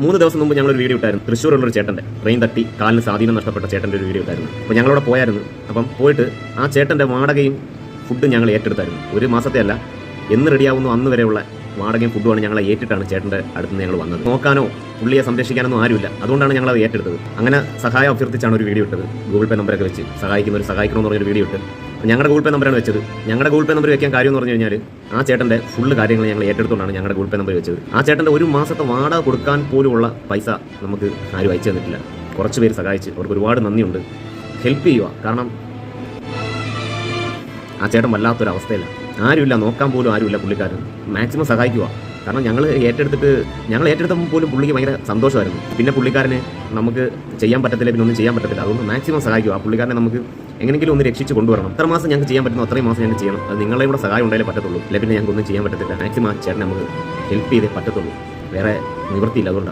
3 ദിവസം മുമ്പ് ഞങ്ങളൊരു വീഡിയോ ഇട്ടായിരുന്നു. തൃശ്ശൂരുള്ളൊരു ചേട്ടൻ്റെ ട്രെയിൻ തട്ടി കാലിന് സ്വാധീനം നഷ്ടപ്പെട്ട ചേട്ടൻ്റെ ഒരു വീഡിയോ ഇട്ടായിരുന്നു. അപ്പോൾ ഞങ്ങളവിടെ പോയായിരുന്നു. അപ്പം പോയിട്ട് ആ ചേട്ടൻ്റെ വാടകയും ഫുഡും ഞങ്ങൾ ഏറ്റെടുത്തായിരുന്നു. 1 മാസത്തെ അല്ല, എന്ന് റെഡിയാവുന്നു അന്ന് വരെയുള്ള വാടകയും ഫുഡുമാണ് ഞങ്ങളെ ഏറ്റിട്ടാണ് ചേട്ടൻ്റെ അടുത്ത് നിന്ന് ഞങ്ങൾ വന്നത്. നോക്കാനോ പുള്ളിയെ സംരക്ഷിക്കാനൊന്നും ആരുമില്ല. അതുകൊണ്ടാണ് ഞങ്ങളത് ഏറ്റെടുത്തത്. അങ്ങനെ സഹായം അഭ്യർത്ഥിച്ചാണ് ഒരു വീഡിയോ ഇട്ടത്. ഗൂഗിൾ പേ നമ്പറൊക്കെ വെച്ച് സഹായിക്കണമെന്ന് പറഞ്ഞൊരു വീഡിയോ ഇട്ട് ഞങ്ങളുടെ ഗൂഗിൾ പേ നമ്പറാണ് വെച്ചത്. ഞങ്ങളുടെ ഗൂഗിൾ പേ നമ്പർ വെക്കാൻ കാര്യം എന്ന് പറഞ്ഞു കഴിഞ്ഞാൽ ആ ചേട്ടൻ്റെ ഫുള്ള് കാര്യങ്ങൾ ഞങ്ങൾ ഏറ്റെടുത്തുകൊണ്ടാണ് ഞങ്ങളുടെ ഗൂഗിൾ പേ നമ്പർ വെച്ചത്. ആ ചേട്ടൻ്റെ 1 മാസത്തെ വാടക കൊടുക്കാൻ പോലുമുള്ള പൈസ നമുക്ക് ആരും അയച്ചു തന്നിട്ടില്ല. കുറച്ച് പേര് സഹായിച്ച് അവർക്ക് ഒരുപാട് നന്ദിയുണ്ട്. ഹെൽപ്പ് ചെയ്യുക. കാരണം ആ ചേട്ടൻ വല്ലാത്തൊരവസ്ഥയില്ല. ആരുമില്ല, നോക്കാൻ പോലും ആരുമില്ല. പുള്ളിക്കാരൻ മാക്സിമം സഹായിക്കുക. കാരണം ഞങ്ങൾ ഏറ്റെടുത്തപ്പോൾ പോലും പുള്ളിക്ക് ഭയങ്കര സന്തോഷമായിരുന്നു. പിന്നെ പുള്ളിക്കാരന് നമുക്ക് ചെയ്യാൻ പറ്റത്തില്ല, പിന്നെ ഒന്നും ചെയ്യാൻ പറ്റത്തില്ല. അതുകൊണ്ട് മാക്സിമം സഹായിക്കുക. ആ പുള്ളിക്കാരനെ നമുക്ക് എങ്ങനെയെങ്കിലും ഒന്ന് രക്ഷിച്ച് കൊണ്ടുവരണം. എത്ര മാസം ഞങ്ങൾക്ക് ചെയ്യാൻ പറ്റുന്നു അത്രയും മാസം ഞങ്ങൾക്ക് ചെയ്യണം. അത് നിങ്ങളെ കൂടെ സഹായം ഉണ്ടായാലേ പറ്റത്തുള്ളൂ. അല്ലെങ്കിൽ പിന്നെ ഞങ്ങൾക്ക് ഒന്നും ചെയ്യാൻ പറ്റത്തില്ല. മാക്സിമം ആ ചേട്ടനെ നമുക്ക് ഹെൽപ്പ് ചെയ്തേ പറ്റത്തുള്ളൂ. വേറെ നിവൃത്തിയില്ല. അതുകൊണ്ടാണ്